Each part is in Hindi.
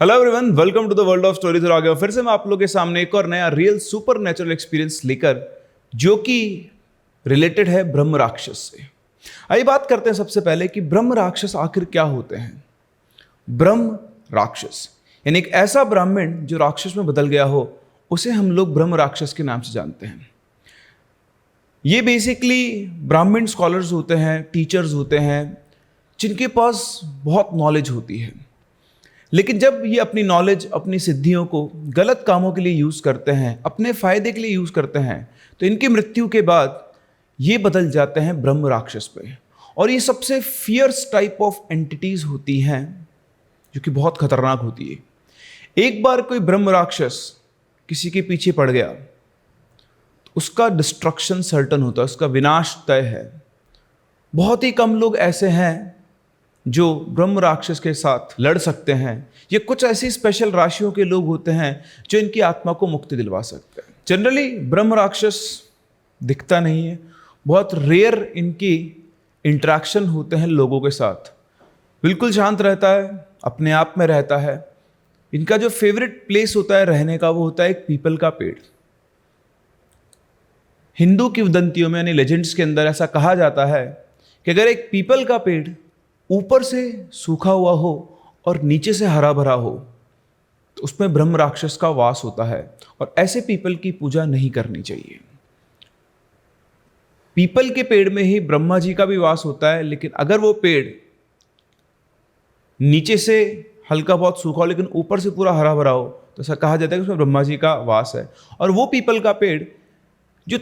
Hello everyone, welcome to the world of stories. और आगे फिर से मैं आप लोग के सामने एक और नया रियल सुपर नेचुरल एक्सपीरियंस लेकर, जो कि रिलेटेड है ब्रह्म राक्षस से। आइए बात करते हैं सबसे पहले कि ब्रह्म राक्षस आखिर क्या होते हैं। ब्रह्म राक्षस यानी एक ऐसा ब्राह्मण जो राक्षस में बदल गया हो, उसे हम लोग ब्रह्म राक्षस के नाम से जानते हैं। ये बेसिकली ब्राह्मण स्कॉलर्स होते हैं, टीचर्स होते हैं, जिनके पास बहुत नॉलेज होती है, लेकिन जब ये अपनी नॉलेज, अपनी सिद्धियों को गलत कामों के लिए यूज़ करते हैं, अपने फायदे के लिए यूज़ करते हैं, तो इनकी मृत्यु के बाद ये बदल जाते हैं ब्रह्म राक्षस पे। और ये सबसे फियर्स टाइप ऑफ एंटिटीज होती हैं, जो कि बहुत खतरनाक होती है। एक बार कोई ब्रह्म राक्षस किसी के पीछे पड़ गया तो उसका डिस्ट्रक्शन सर्टन होता है, उसका विनाश तय है। बहुत ही कम लोग ऐसे हैं जो ब्रह्म राक्षस के साथ लड़ सकते हैं। ये कुछ ऐसी स्पेशल राशियों के लोग होते हैं जो इनकी आत्मा को मुक्ति दिलवा सकते हैं। जनरली ब्रह्म राक्षस दिखता नहीं है, बहुत रेयर इनकी इंटरेक्शन होते हैं लोगों के साथ। बिल्कुल शांत रहता है, अपने आप में रहता है। इनका जो फेवरेट प्लेस होता है रहने का, वो होता है एक पीपल का पेड़। हिंदू किंवदंतियों में यानी लेजेंड्स के अंदर ऐसा कहा जाता है कि अगर एक पीपल का पेड़ ऊपर से सूखा हुआ हो और नीचे से हरा भरा हो, तो उसमें ब्रह्म राक्षस का वास होता है, और ऐसे पीपल की पूजा नहीं करनी चाहिए। पीपल के पेड़ में ही ब्रह्मा जी का भी वास होता है, लेकिन अगर वो पेड़ नीचे से हल्का बहुत सूखा हो लेकिन ऊपर से पूरा हरा भरा हो, तो ऐसा कहा जाता है कि उसमें ब्रह्मा जी का वास है। और वो पीपल का पेड़ जो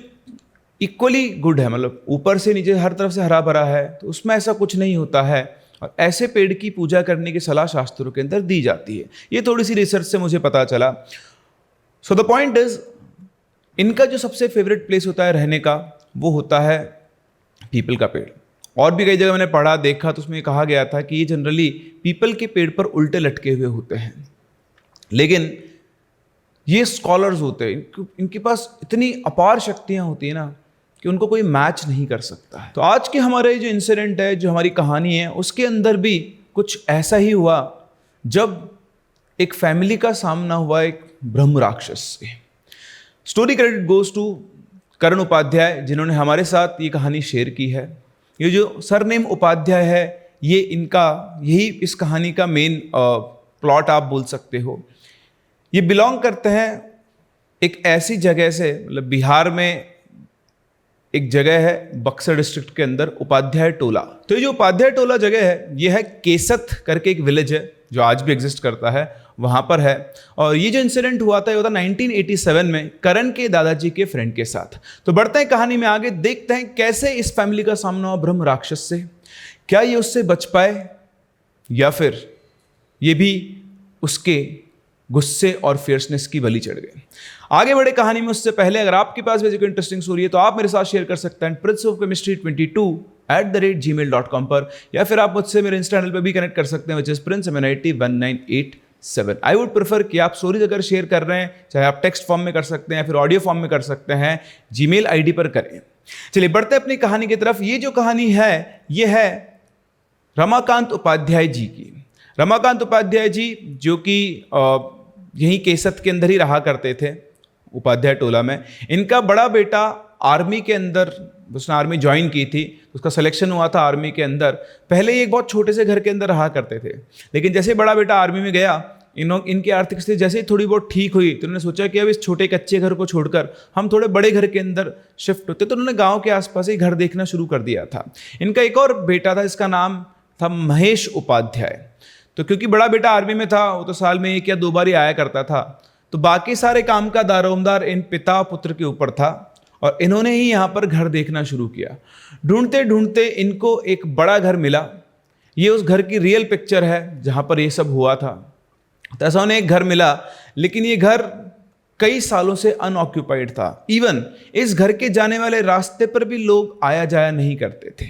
इक्वली गुड है, मतलब ऊपर से नीचे हर तरफ से हरा भरा है, तो उसमें ऐसा कुछ नहीं होता है। और ऐसे पेड़ की पूजा करने की सलाह शास्त्रों के अंदर दी जाती है। ये थोड़ी सी रिसर्च से मुझे पता चला। सो द पॉइंट इज, इनका जो सबसे फेवरेट प्लेस होता है रहने का, वो होता है पीपल का पेड़। और भी कई जगह मैंने पढ़ा, देखा, तो उसमें कहा गया था कि ये जनरली पीपल के पेड़ पर उल्टे लटके हुए होते हैं। लेकिन ये स्कॉलर्स होते हैं, इनके पास इतनी अपार शक्तियां होती है ना कि उनको कोई मैच नहीं कर सकता है। तो आज के हमारे जो इंसिडेंट है, जो हमारी कहानी है, उसके अंदर भी कुछ ऐसा ही हुआ जब एक फैमिली का सामना हुआ एक ब्रह्म राक्षस से। स्टोरी क्रेडिट गोज टू करण उपाध्याय, जिन्होंने हमारे साथ ये कहानी शेयर की है। ये जो सरनेम उपाध्याय है, ये इनका यही इस कहानी का मेन प्लॉट आप बोल सकते हो। ये बिलोंग करते हैं एक ऐसी जगह से, मतलब बिहार में एक जगह है बक्सर डिस्ट्रिक्ट के अंदर, उपाध्याय टोला। तो ये जो उपाध्याय टोला जगह है, ये है केसत करके एक विलेज है जो आज भी एग्जिस्ट करता है, वहां पर है। और ये जो इंसिडेंट हुआ था, ये होता 1987 में करण के दादाजी के फ्रेंड के साथ। तो बढ़ते हैं कहानी में आगे, देखते हैं कैसे इस फैमिली का सामना हुआ ब्रह्म राक्षस से। क्या ये उससे बच पाए, या फिर ये भी उसके गुस्से और फियर्सनेस की बलि चढ़ गए। आगे बढ़े कहानी में, उससे पहले अगर आपके पास भी कोई इंटरेस्टिंग स्टोरी है तो आप मेरे साथ शेयर कर सकते हैं princeofchemistry22@gmail.com पर, या फिर आप मुझसे मेरे इंस्टा हैंडल पर भी कनेक्ट कर सकते हैं, which is princeMNIT1987। I would prefer कि आप स्टोरीज अगर शेयर कर रहे हैं, चाहे आप टेक्स्ट फॉर्म में कर सकते हैं या फिर ऑडियो फॉर्म में कर सकते हैं, जीमेल आईडी पर करें। चलिए बढ़ते हैं अपनी कहानी की तरफ। ये जो कहानी है, ये है रमाकांत उपाध्याय जी की। रमाकांत उपाध्याय जी जो कि यहीं केसत के अंदर ही रहा करते थे, उपाध्याय टोला में। इनका बड़ा बेटा आर्मी के अंदर, उसने आर्मी ज्वाइन की थी, उसका सिलेक्शन हुआ था आर्मी के अंदर। पहले ये एक बहुत छोटे से घर के अंदर रहा करते थे, लेकिन जैसे बड़ा बेटा आर्मी में गया, इनकी आर्थिक स्थिति जैसे ही थोड़ी बहुत ठीक हुई, तो उन्होंने सोचा कि अब इस छोटे कच्चे घर को छोड़कर हम थोड़े बड़े घर के अंदर शिफ्ट होते। तो उन्होंने गाँव के आसपास ही घर देखना शुरू कर दिया था। इनका एक और बेटा था, इसका नाम था महेश उपाध्याय। तो क्योंकि बड़ा बेटा आर्मी में था, वो तो साल में 1 या 2 बार ही आया करता था, तो बाकी सारे काम का दारोमदार इन पिता पुत्र के ऊपर था, और इन्होंने ही यहाँ पर घर देखना शुरू किया। ढूंढते ढूंढते इनको एक बड़ा घर मिला। ये उस घर की रियल पिक्चर है जहाँ पर ये सब हुआ था। तो ऐसा उन्हें एक घर मिला, लेकिन ये घर कई सालों से अनऑक्यूपाइड था। इवन इस घर के जाने वाले रास्ते पर भी लोग आया जाया नहीं करते थे।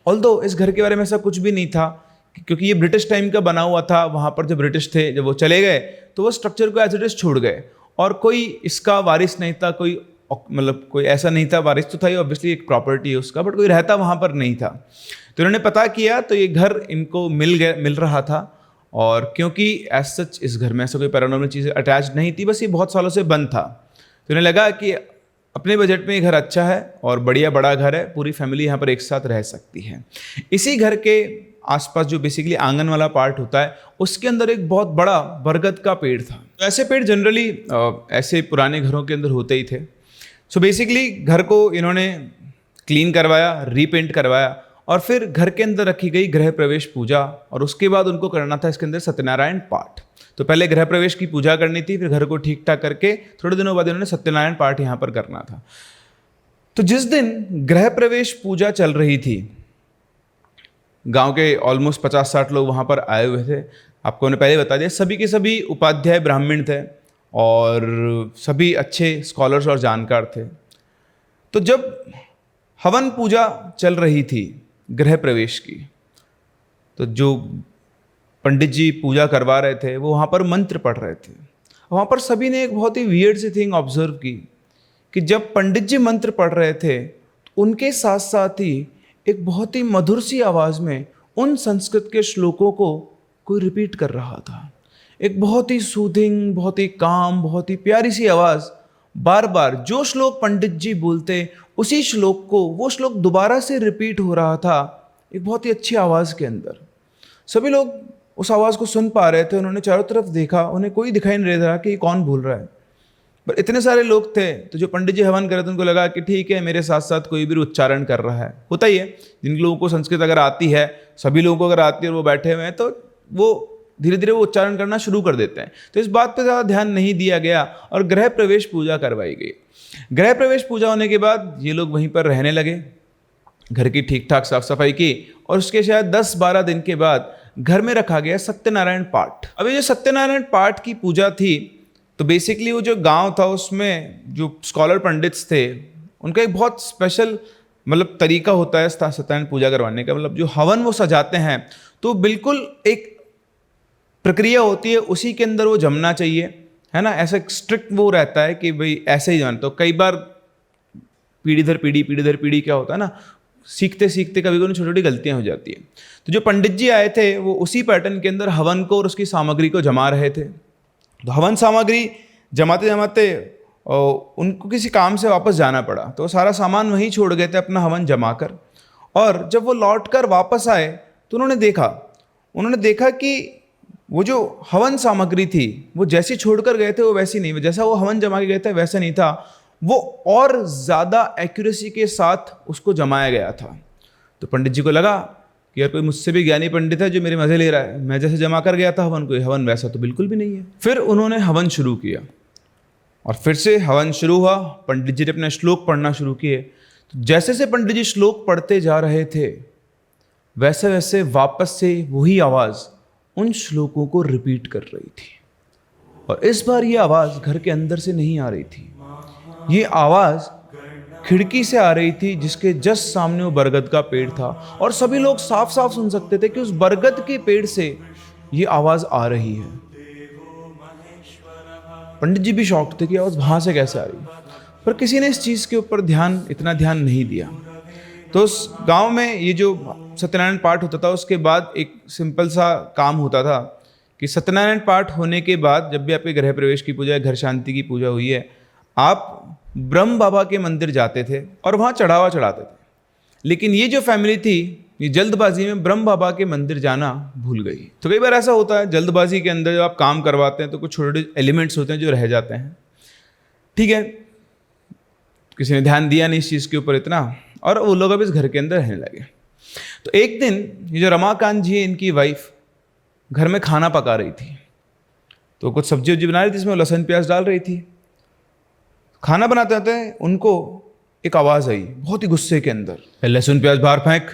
ऑल्दो इस घर के बारे में ऐसा कुछ भी नहीं था, क्योंकि ये ब्रिटिश टाइम का बना हुआ था। वहाँ पर जो ब्रिटिश थे, जब वो चले गए तो वो स्ट्रक्चर को एज इट इज छोड़ गए, और कोई इसका वारिस नहीं था, कोई मतलब कोई ऐसा नहीं था। वारिस तो था ही, ऑब्वियसली एक प्रॉपर्टी है उसका, बट कोई रहता वहाँ पर नहीं था। तो इन्होंने पता किया, तो ये घर इनको मिल रहा था, और क्योंकि एज सच इस घर में ऐसा कोई पैरानॉर्मल चीज़ अटैच नहीं थी, बस ये बहुत सालों से बंद था, तो उन्हें लगा कि अपने बजट में ये घर अच्छा है और बढ़िया बड़ा घर है, पूरी फैमिली यहाँ पर एक साथ रह सकती है। इसी घर के आसपास जो बेसिकली आंगन वाला पार्ट होता है, उसके अंदर एक बहुत बड़ा बरगद का पेड़ था। तो ऐसे पेड़ जनरली ऐसे पुराने घरों के अंदर होते ही थे। सो बेसिकली घर को इन्होंने क्लीन करवाया, रीपेंट करवाया और फिर घर के अंदर रखी गई गृह प्रवेश पूजा, और उसके बाद उनको करना था इसके अंदर सत्यनारायण पाठ। तो पहले गृह प्रवेश की पूजा करनी थी, फिर घर को ठीक ठाक करके थोड़े दिनों बाद इन्होंने सत्यनारायण पाठ यहाँ पर करना था। तो जिस दिन गृह प्रवेश पूजा चल रही थी, गांव के ऑलमोस्ट 50-60 लोग वहाँ पर आए हुए थे। आपको मैंने पहले बता दिया, सभी के सभी उपाध्याय ब्राह्मण थे और सभी अच्छे स्कॉलर्स और जानकार थे। तो जब हवन पूजा चल रही थी गृह प्रवेश की, तो जो पंडित जी पूजा करवा रहे थे वो वहाँ पर मंत्र पढ़ रहे थे। वहाँ पर सभी ने एक बहुत ही वियर्ड सी थिंग ऑब्जर्व की कि जब पंडित जी मंत्र पढ़ रहे थे, तो उनके साथ साथ ही एक बहुत ही मधुर सी आवाज़ में उन संस्कृत के श्लोकों को कोई रिपीट कर रहा था। एक बहुत ही सूदिंग, बहुत ही काम, बहुत ही प्यारी सी आवाज़, बार बार जो श्लोक पंडित जी बोलते उसी श्लोक को वो श्लोक दोबारा से रिपीट हो रहा था, एक बहुत ही अच्छी आवाज़ के अंदर। सभी लोग उस आवाज़ को सुन पा रहे थे। उन्होंने चारों तरफ देखा, उन्हें कोई दिखाई नहीं दे रहा कि ये कौन बोल रहा है, पर इतने सारे लोग थे। तो जो पंडित जी हवन कर रहे थे उनको लगा कि ठीक है, मेरे साथ साथ कोई भी उच्चारण कर रहा है। होता ही है, जिन लोगों को संस्कृत अगर आती है, सभी लोगों को अगर आती है और वो बैठे हुए हैं, तो वो धीरे धीरे वो उच्चारण करना शुरू कर देते हैं। तो इस बात पर ज़्यादा ध्यान नहीं दिया गया और गृह प्रवेश पूजा करवाई गई। गृह प्रवेश पूजा होने के बाद ये लोग वहीं पर रहने लगे, घर की ठीक ठाक साफ सफाई की, और उसके शायद 10-12 दिन के बाद घर में रखा गया सत्यनारायण पाठ। अब ये जो सत्यनारायण पाठ की पूजा थी, तो बेसिकली वो जो गांव था उसमें जो स्कॉलर पंडित्स थे, उनका एक बहुत स्पेशल मतलब तरीका होता है सत्यनारायण पूजा करवाने का। मतलब जो हवन वो सजाते हैं, तो बिल्कुल एक प्रक्रिया होती है, उसी के अंदर वो जमना चाहिए, है ना। ऐसा स्ट्रिक्ट वो रहता है कि भाई ऐसे ही जाना। तो कई बार पीढ़ी दर पीढ़ी क्या होता है ना, सीखते सीखते कभी कभी छोटी छोटी गलतियां हो जाती है। तो जो पंडित जी आए थे वो उसी पैटर्न के अंदर हवन को और उसकी सामग्री को जमा रहे थे। तो हवन सामग्री जमाते जमाते उनको किसी काम से वापस जाना पड़ा, तो सारा सामान वहीं छोड़ गए थे अपना हवन जमा कर। और जब वो लौट कर वापस आए तो उन्होंने देखा कि वो जो हवन सामग्री थी वो जैसी छोड़कर गए थे वो वैसी नहीं, जैसा वो हवन जमा के गए थे वैसा नहीं था, वो और ज़्यादा एक्यूरेसी के साथ उसको जमाया गया था। तो पंडित जी को लगा कि यार कोई मुझसे भी ज्ञानी पंडित है जो मेरे मज़े ले रहा है, मैं जैसे जमा कर गया था हवन को, हवन वैसा तो बिल्कुल भी नहीं है। फिर उन्होंने हवन शुरू किया और फिर से हवन शुरू हुआ। पंडित जी ने अपने श्लोक पढ़ना शुरू किए। तो जैसे से पंडित जी श्लोक पढ़ते जा रहे थे, वैसे वैसे वापस से वही आवाज़ उन श्लोकों को रिपीट कर रही थी। और इस बार ये आवाज़ घर के अंदर से नहीं आ रही थी, ये आवाज़ खिड़की से आ रही थी जिसके जस्ट सामने वो बरगद का पेड़ था। और सभी लोग साफ साफ सुन सकते थे कि उस बरगद के पेड़ से ये आवाज़ आ रही है। पंडित जी भी शॉक्ड थे कि आवाज़ वहाँ से कैसे आ रही, पर किसी ने इस चीज़ के ऊपर इतना ध्यान नहीं दिया। तो उस गांव में ये जो सत्यनारायण पाठ होता था, उसके बाद एक सिंपल सा काम होता था कि सत्यनारायण पाठ होने के बाद जब भी आपके गृह प्रवेश की पूजा या घर शांति की पूजा हुई है, आप ब्रह्म बाबा के मंदिर जाते थे और वहाँ चढ़ावा चढ़ाते थे। लेकिन ये जो फैमिली थी, ये जल्दबाजी में ब्रह्म बाबा के मंदिर जाना भूल गई। तो कई बार ऐसा होता है जल्दबाजी के अंदर जब आप काम करवाते हैं तो कुछ छोटे एलिमेंट्स होते हैं जो रह जाते हैं। ठीक है, किसी ने ध्यान दिया नहीं इस चीज़ के ऊपर इतना, और वो लोग अब इस घर के अंदर रहने लगे। तो एक दिन ये जो रमाकांत जी है, इनकी वाइफ घर में खाना पका रही थी, तो कुछ सब्जी वब्जी बना रही थी, इसमें लहसुन प्याज डाल रही थी। खाना बनाते बनाते उनको एक आवाज़ आई बहुत ही गुस्से के अंदर, लहसुन प्याज बाहर फेंक,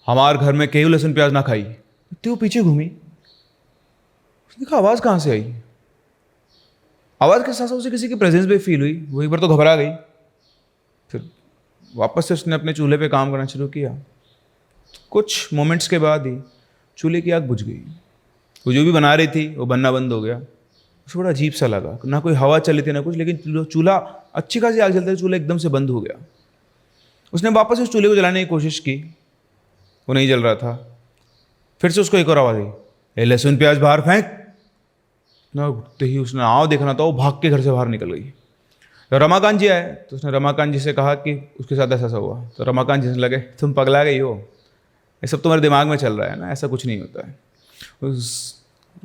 हमारे घर में केहू लहसुन प्याज ना खाई। तो वो पीछे घूमी, उसने कहा आवाज़ कहाँ से आई। आवाज़ के साथ साथ उसे किसी की प्रेजेंस भी फील हुई। वो एक बार तो घबरा गई, फिर वापस से उसने अपने चूल्हे पे काम करना शुरू किया। कुछ मोमेंट्स के बाद ही चूल्हे की आग बुझ गई। वो जो भी बना रही थी वो बनना बंद हो गया। थोड़ा अजीब सा लगा, ना कोई हवा चली थी ना कुछ, लेकिन चूल्हा अच्छी खासी आग जलते चूल्हा एकदम से बंद हो गया। उसने वापस उस चूल्हे को जलाने की कोशिश की, वो नहीं जल रहा था। फिर से उसको एक और आवाज़ आई, ए लहसुन प्याज बाहर फेंक ना। उठते ही उसने आओ देखना था, वो भाग के घर से बाहर निकल गई। तो रमाकांत जी आए तो उसने रमाकांत जी से कहा कि उसके साथ ऐसा हुआ। तो रमाकांत जी से लगे तुम पगला गई हो, ये सब तुम्हारे दिमाग में चल रहा है ना, ऐसा कुछ नहीं होता है।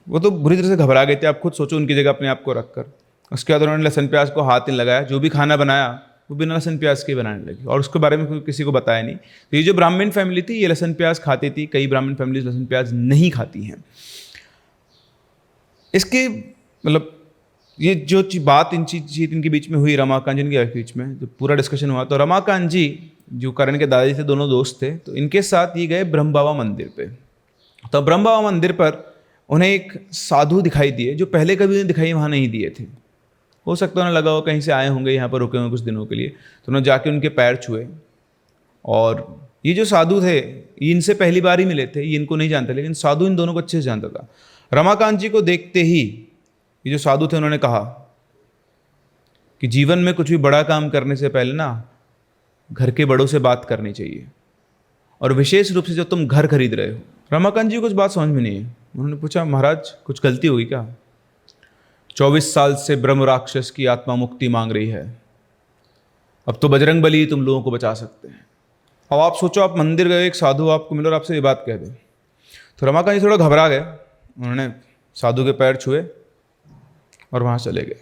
वो तो बुरी तरह से घबरा गए थे। आप खुद सोचो उनकी जगह अपने आप को रख कर। उसके बाद उन्होंने लहसुन प्याज को हाथ नहीं लगाया, जो भी खाना बनाया वो बिना लहसुन प्याज के बनाने लगी और उसके बारे में किसी को बताया नहीं। तो ये जो ब्राह्मण फैमिली थी ये लहसुन प्याज खाती थी, कई ब्राह्मण फैमिलीज लहसुन प्याज नहीं खाती हैं। इसके मतलब ये जो बात इनके बीच में हुई, रमाकांत जी के बीच में जो पूरा डिस्कशन हुआ, तो रमाकांत जी जो करण के दादाजी थे, दोनों दोस्त थे, तो इनके साथ ये गए ब्रह्म बाबा मंदिर पे। तो ब्रह्म बाबा मंदिर पर उन्हें एक साधु दिखाई दिए जो पहले कभी उन्हें दिखाई वहाँ नहीं दिए थे। हो सकता है उन्हें लगा हो कहीं से आए होंगे, यहाँ पर रुके होंगे कुछ दिनों के लिए, तो उन्होंने जाके उनके पैर छुए। और ये जो साधु थे ये इनसे पहली बार ही मिले थे, ये इनको नहीं जानते, लेकिन साधु इन दोनों को अच्छे से जानता था। रमाकांत जी को देखते ही ये जो साधु थे उन्होंने कहा कि जीवन में कुछ भी बड़ा काम करने से पहले ना घर के बड़ों से बात करनी चाहिए, और विशेष रूप से जब तुम घर खरीद रहे हो। रमाकांत जी को कुछ बात समझ में नहीं है। उन्होंने पूछा महाराज कुछ गलती होगी क्या? 24 साल से ब्रह्म राक्षस की आत्मा मुक्ति मांग रही है, अब तो बजरंग बली तुम लोगों को बचा सकते हैं। अब आप सोचो आप मंदिर गए, एक साधु आपको मिले और आपसे ये बात कह दे। तो रमाकांत जी थोड़ा घबरा गए, उन्होंने साधु के पैर छुए और वहाँ चले गए।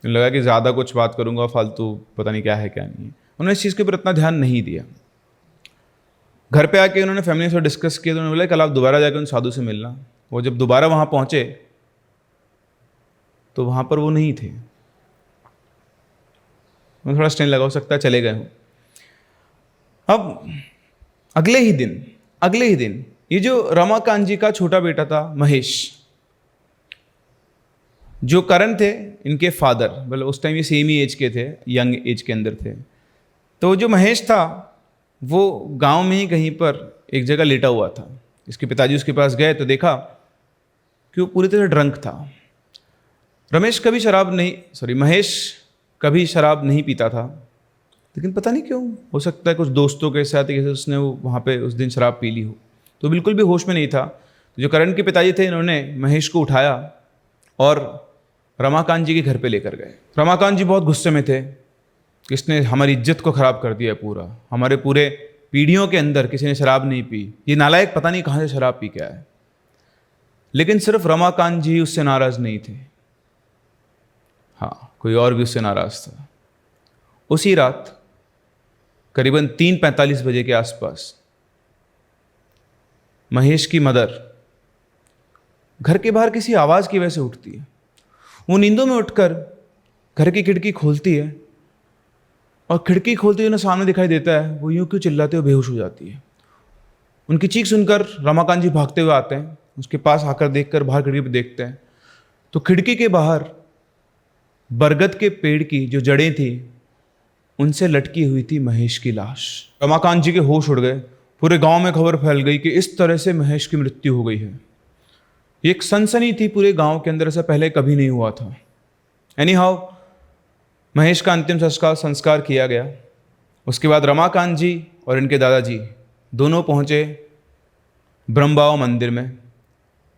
लगा कि ज़्यादा कुछ बात करूँगा फालतू, पता नहीं क्या है क्या नहीं है। उन्होंने इस चीज़ के ऊपर इतना ध्यान नहीं दिया। घर पे आके उन्होंने फैमिली से डिस्कस किया तो उन्होंने बोला कल आप दोबारा जाकर उन साधु से मिलना। वो जब दोबारा वहाँ पहुँचे तो वहाँ पर वो नहीं थे। मुझे थोड़ा स्ट्रेन लगा, हो सकता है चले गए हों। अब अगले ही दिन ये जो रमाकांत जी का छोटा बेटा था महेश, जो करण थे इनके फादर, मतलब उस टाइम ये सेम ही एज के थे, यंग एज के अंदर थे, तो जो महेश था वो गांव में ही कहीं पर एक जगह लेटा हुआ था। इसके पिताजी उसके पास गए तो देखा कि वो पूरी तरह ड्रंक था। महेश कभी शराब नहीं पीता था, लेकिन पता नहीं क्यों, हो सकता है कुछ दोस्तों के साथ जैसे उसने वो वहाँ पे उस दिन शराब पी ली हो, तो बिल्कुल भी होश में नहीं था। तो जो करण के पिताजी थे इन्होंने महेश को उठाया और रमाकांत जी के घर पे लेकर गए। रमाकांत जी बहुत गुस्से में थे कि इसने हमारी इज्जत को ख़राब कर दिया, पूरा हमारे पूरे पीढ़ियों के अंदर किसी ने शराब नहीं पी, ये नालायक पता नहीं कहाँ से शराब पी के आया है। लेकिन सिर्फ रमाकांत जी उससे नाराज़ नहीं थे, हाँ कोई और भी उससे नाराज़ था। उसी रात करीबन 3:45 बजे के आसपास महेश की मदर घर के बाहर किसी आवाज़ की वजह से उठती है। वो नींदों में उठकर घर की खिड़की खोलती है और खिड़की खोलते हुए उन्हें सामने दिखाई देता है वो यूं क्यों चिल्लाते हुए बेहोश हो जाती है। उनकी चीख सुनकर रमाकांत जी भागते हुए आते हैं, उसके पास आकर देखकर बाहर खिड़की पर देखते हैं तो खिड़की के बाहर बरगद के पेड़ की जो जड़ें थी उनसे लटकी हुई थी महेश की लाश। रमाकांत जी के होश उड़ गए, पूरे गांव में खबर फैल गई कि इस तरह से महेश की मृत्यु हो गई है। एक सनसनी थी पूरे गांव के अंदर, ऐसा पहले कभी नहीं हुआ था। एनी हाउ महेश का अंतिम संस्कार किया गया। उसके बाद रमाकांत जी और इनके दादाजी दोनों पहुंचे ब्रह्म बाबा मंदिर में।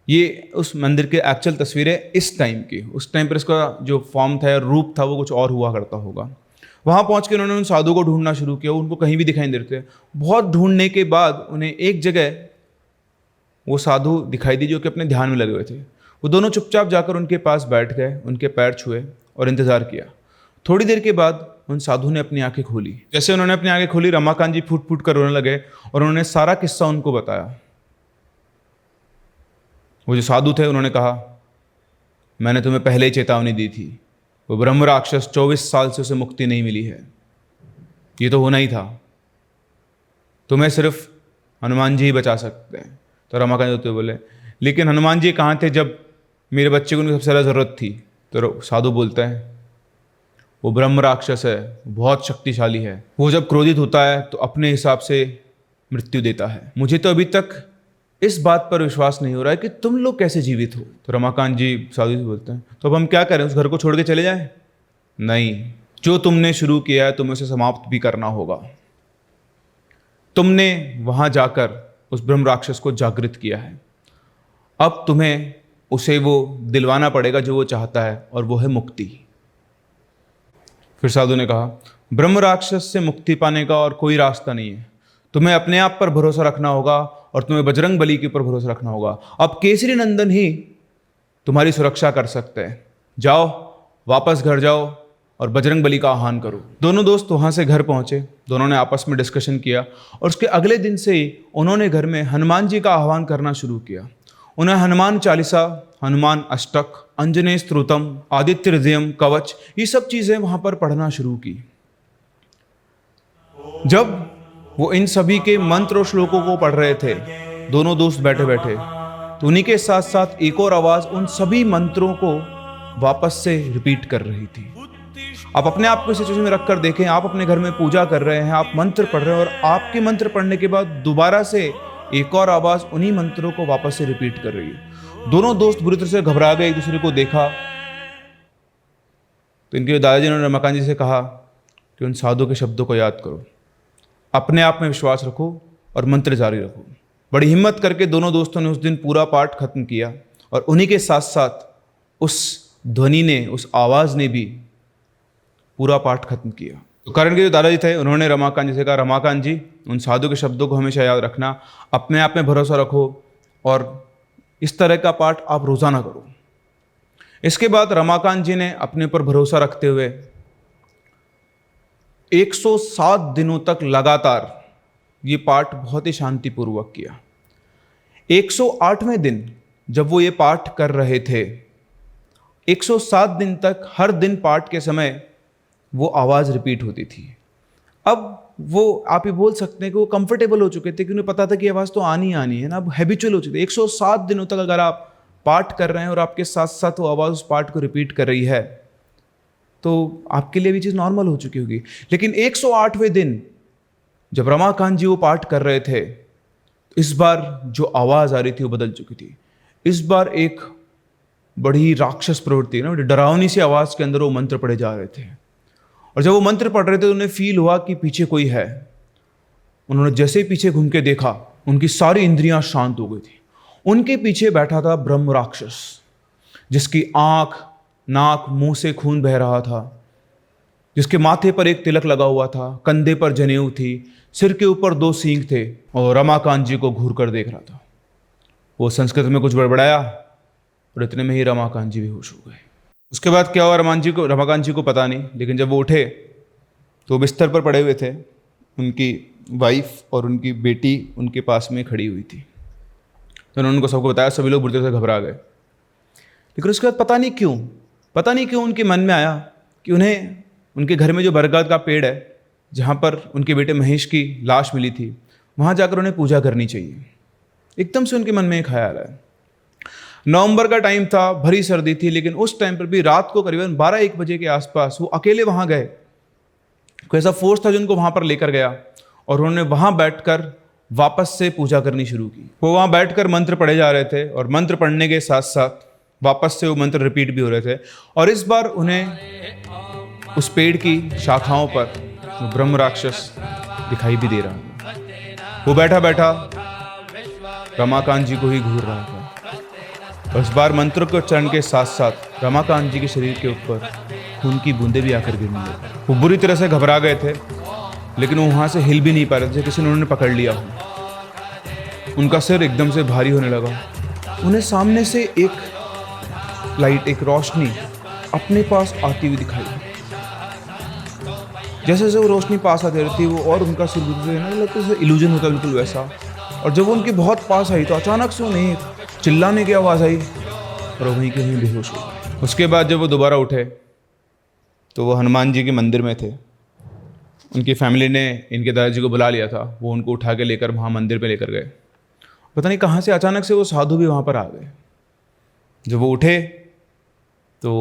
ये उस मंदिर के एक्चुअल तस्वीरें इस टाइम की, उस टाइम पर इसका जो फॉर्म था या रूप था वो कुछ और हुआ करता होगा। वहाँ पहुँच के उन्होंने उन साधु को ढूंढना शुरू किया, उनको कहीं भी दिखाई नहीं देते। बहुत ढूंढने के बाद उन्हें एक जगह वो साधु दिखाई दी जो कि अपने ध्यान में लगे हुए थे। वो दोनों चुपचाप जाकर उनके पास बैठ गए, उनके पैर छुए और इंतज़ार किया। थोड़ी देर के बाद उन साधु ने अपनी आंखें खोली। जैसे उन्होंने अपनी आंखें खोली रमाकांत जी फूट फूट कर रोने लगे और उन्होंने सारा किस्सा उनको बताया। वो जो साधु थे उन्होंने कहा मैंने तुम्हें पहले ही चेतावनी दी थी, वो ब्रह्म राक्षस 24 साल से उसे मुक्ति नहीं मिली है, ये तो होना ही था, तुम्हें सिर्फ हनुमान जी ही बचा सकते हैं। तो रमाकांत जी बोले लेकिन हनुमान जी कहाँ थे जब मेरे बच्चे को उनकी सबसे ज़्यादा ज़रूरत थी? तो साधु बोलते हैं वो ब्रह्म राक्षस है, बहुत शक्तिशाली है, वो जब क्रोधित होता है तो अपने हिसाब से मृत्यु देता है। मुझे तो अभी तक इस बात पर विश्वास नहीं हो रहा है कि तुम लोग कैसे जीवित हो। तो रमाकांत जी साधु से बोलते हैं तो अब हम क्या करें, उस घर को छोड़ के चले जाएं? नहीं, जो तुमने शुरू किया है तुम्हें उसे समाप्त भी करना होगा। तुमने वहां जाकर उस ब्रह्म राक्षस को जागृत किया है अब तुम्हें उसे वो दिलवाना पड़ेगा जो वो चाहता है, और वो है मुक्ति। फिर साधु ने कहा, ब्रह्म राक्षस से मुक्ति पाने का और कोई रास्ता नहीं है। तुम्हें अपने आप पर भरोसा रखना होगा और तुम्हें बजरंग बली के ऊपर भरोसा रखना होगा। अब केसरी नंदन ही तुम्हारी सुरक्षा कर सकते हैं। जाओ, वापस घर जाओ और बजरंग बली का आह्वान करो। दोनों दोस्त वहाँ से घर पहुँचे। दोनों ने आपस में डिस्कशन किया और उसके अगले दिन से ही उन्होंने घर में हनुमान जी का आह्वान करना शुरू किया। उन्हें हनुमान चालीसा, हनुमान अष्टक, अंजनेय स्तोत्रम, आदित्य हृदयम, कवच, ये सब चीज़ें वहाँ पर पढ़ना शुरू की। जब वो इन सभी के मंत्र और श्लोकों को पढ़ रहे थे, दोनों दोस्त बैठे बैठे, तो उन्हीं के साथ साथ एक और आवाज़ उन सभी मंत्रों को वापस से रिपीट कर रही थी। आप अपने आप को सिचुएशन में रखकर देखें, आप अपने घर में पूजा कर रहे हैं, आप मंत्र पढ़ रहे हैं, और आपके मंत्र पढ़ने के बाद दोबारा से एक और आवाज़ उन्हीं मंत्रों को वापस से रिपीट कर रही है। दोनों दोस्त बुरी तरह से घबरा गए, एक दूसरे को देखा। तो इनके दादाजी ने रमाकांत जी से कहा कि उन साधु के शब्दों को याद करो, अपने आप में विश्वास रखो और मंत्र जारी रखो। बड़ी हिम्मत करके दोनों दोस्तों ने उस दिन पूरा पाठ खत्म किया, और उन्हीं के साथ साथ उस ध्वनि ने, उस आवाज़ ने भी पूरा पाठ खत्म किया। तो करण के जो दादाजी थे, उन्होंने रमाकांत जी से कहा, रमाकांत जी, उन साधु के शब्दों को हमेशा याद रखना, अपने आप में भरोसा रखो, और इस तरह का पाठ आप रोज़ाना करो। इसके बाद रमाकांत जी ने अपने ऊपर भरोसा रखते हुए 107 दिनों तक लगातार ये पाठ बहुत ही शांतिपूर्वक किया। 108वें दिन जब वो ये पाठ कर रहे थे, 107 दिन तक हर दिन पाठ के समय वो आवाज़ रिपीट होती थी। अब वो, आप ये बोल सकते हैं कि वो कंफर्टेबल हो चुके थे, क्योंकि उन्हें पता था कि आवाज़ तो आनी आनी है ना, अब हैबिचुअल हो चुके थे। 107 दिनों तक अगर आप पाठ कर रहे हैं और आपके साथ साथ वो आवाज़ उस पाठ को रिपीट कर रही है, तो आपके लिए भी चीज़ नॉर्मल हो चुकी होगी। लेकिन 108वें दिन जब रमाकांत जी वो पाठ कर रहे थे, इस बार जो आवाज़ आ रही थी वो बदल चुकी थी। इस बार एक बड़ी राक्षस प्रवृत्ति ना, डरावनी सी आवाज़ के अंदर वो मंत्र पढ़े जा रहे थे, और जब वो मंत्र पढ़ रहे थे तो उन्हें फील हुआ कि पीछे कोई है। उन्होंने जैसे ही पीछे घूम के देखा, उनकी सारी इंद्रियां शांत हो गई थी। उनके पीछे बैठा था ब्रह्म राक्षस, जिसकी आंख, नाक, मुंह से खून बह रहा था, जिसके माथे पर एक तिलक लगा हुआ था, कंधे पर जनेऊ थी, सिर के ऊपर 2 सींग थे, और रमाकांत जी को घूर कर देख रहा था। वो संस्कृत में कुछ बड़बड़ाया और इतने में ही रमाकांत जी बेहोश हो गए। उसके बाद क्या हुआ रमाकांत जी को पता नहीं, लेकिन जब वो उठे तो बिस्तर पर पड़े हुए थे। उनकी वाइफ और उनकी बेटी उनके पास में खड़ी हुई थी। तो उन्होंने उनको सबको बताया, सभी लोग बुरी तरह से घबरा गए। लेकिन उसके बाद पता नहीं क्यों उनके मन में आया कि उन्हें उनके घर में जो बरगद का पेड़ है, जहाँ पर उनके बेटे महेश की लाश मिली थी, वहाँ जाकर उन्हें पूजा करनी चाहिए। एकदम से उनके मन में एक ख्याल आया। नवंबर का टाइम था, भरी सर्दी थी, लेकिन उस टाइम पर भी रात को करीबन 12-1 बजे के आसपास वो अकेले वहाँ गए। कोई ऐसा फोर्स था जो उनको वहाँ पर लेकर गया, और उन्होंने वहाँ बैठकर वापस से पूजा करनी शुरू की। वो वहाँ बैठकर मंत्र पढ़े जा रहे थे, और मंत्र पढ़ने के साथ साथ वापस से वो मंत्र रिपीट भी हो रहे थे। और इस बार उन्हें उस पेड़ की शाखाओं पर वो ब्रह्म राक्षस दिखाई भी दे रहा था। वो बैठा बैठा रमाकांत जी को ही घूर रहा था। इस बार मंत्र के उच्चारण के साथ साथ रमाकांत जी के शरीर के ऊपर खून की बूंदें भी आकर गिरने लगी। वो बुरी तरह से घबरा गए थे, लेकिन वो वहाँ से हिल भी नहीं पा रहे थे, किसी ने उन्होंने पकड़ लिया हो। उनका सिर एकदम से भारी होने लगा। उन्हें सामने से एक लाइट, एक रोशनी अपने पास आती हुई दिखाई। जैसे जैसे वो रोशनी पास आती रहती है, वो और उनका सिर लगता है इल्यूजन होता है, बिल्कुल वैसा। और जब वो उनके बहुत पास आई तो अचानक से उन्हें चिल्लाने की आवाज़ आई, और वहीं के वहीं बेहोश हो गए। उसके बाद जब वो दोबारा उठे तो वो हनुमान जी के मंदिर में थे। उनकी फैमिली ने इनके दादाजी को बुला लिया था। वो उनको उठा के लेकर वहाँ मंदिर पे लेकर गए। पता नहीं कहाँ से अचानक से वो साधु भी वहाँ पर आ गए। जब वो उठे तो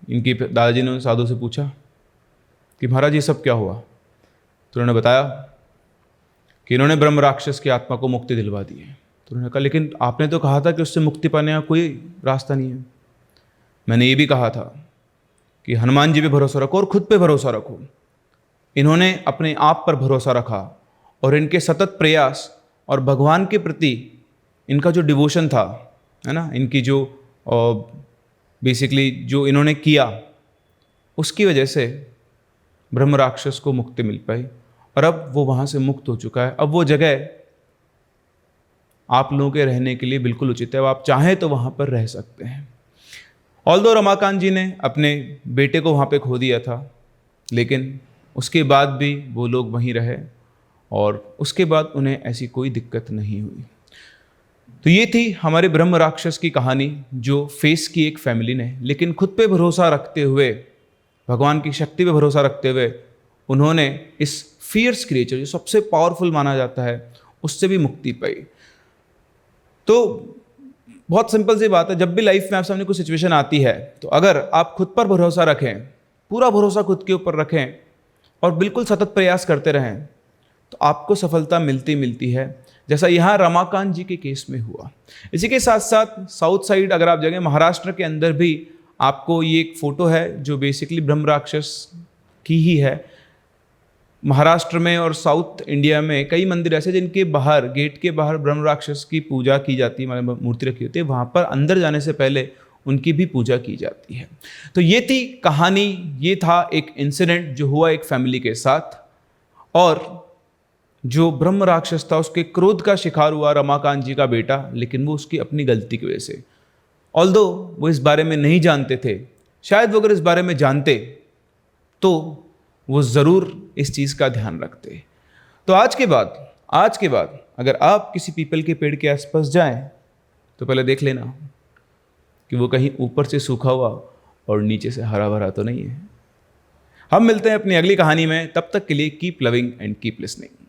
इनकी दादाजी ने उन साधु से पूछा कि महाराज ये सब क्या हुआ। तो उन्होंने बताया कि इन्होंने ब्रह्म राक्षस की आत्मा को मुक्ति दिलवा दी है। तो उन्होंने कहा, लेकिन आपने तो कहा था कि उससे मुक्ति पाने का कोई रास्ता नहीं है। मैंने ये भी कहा था कि हनुमान जी पे भरोसा रखो और खुद पे भरोसा रखो। इन्होंने अपने आप पर भरोसा रखा, और इनके सतत प्रयास और भगवान के प्रति इनका जो डिवोशन था, है ना, इनकी जो बेसिकली जो इन्होंने किया उसकी वजह से ब्रह्म राक्षस को मुक्ति मिल पाई और अब वो वहाँ से मुक्त हो चुका है। अब वो जगह आप लोगों के रहने के लिए बिल्कुल उचित है, अब आप चाहें तो वहाँ पर रह सकते हैं। ऑल्दो रमाकांत जी ने अपने बेटे को वहाँ पे खो दिया था, लेकिन उसके बाद भी वो लोग वहीं रहे और उसके बाद उन्हें ऐसी कोई दिक्कत नहीं हुई। तो ये थी हमारे ब्रह्म राक्षस की कहानी जो फेस की एक फैमिली ने, लेकिन खुद पे भरोसा रखते हुए, भगवान की शक्ति पे भरोसा रखते हुए उन्होंने इस फियर्स क्रिएचर जो सबसे पावरफुल माना जाता है उससे भी मुक्ति पाई। तो बहुत सिंपल सी बात है, जब भी लाइफ में आप सामने कुछ सिचुएशन आती है तो अगर आप खुद पर भरोसा रखें, पूरा भरोसा खुद के ऊपर रखें और बिल्कुल सतत प्रयास करते रहें तो आपको सफलता मिलती है, जैसा यहाँ रमाकांत जी के केस में हुआ। इसी के साथ साथ साउथ साइड अगर आप जाएंगे, महाराष्ट्र के अंदर भी आपको ये एक फोटो है जो बेसिकली ब्रह्म राक्षस की ही है। महाराष्ट्र में और साउथ इंडिया में कई मंदिर ऐसे जिनके बाहर, गेट के बाहर ब्रह्म राक्षस की पूजा की जाती है, मतलब मूर्ति रखी होती है, वहाँ पर अंदर जाने से पहले उनकी भी पूजा की जाती है। तो ये थी कहानी, ये था एक इंसिडेंट जो हुआ एक फैमिली के साथ, और जो ब्रह्म राक्षस था उसके क्रोध का शिकार हुआ रमाकांत जी का बेटा, लेकिन वो उसकी अपनी गलती की वजह से, ऑल्दो वो इस बारे में नहीं जानते थे, शायद वो अगर इस बारे में जानते तो वो ज़रूर इस चीज़ का ध्यान रखते। तो आज के बाद अगर आप किसी पीपल के पेड़ के आसपास जाएं तो पहले देख लेना कि वो कहीं ऊपर से सूखा हुआ और नीचे से हरा भरा तो नहीं है। हम मिलते हैं अपनी अगली कहानी में, तब तक के लिए keep loving and keep listening.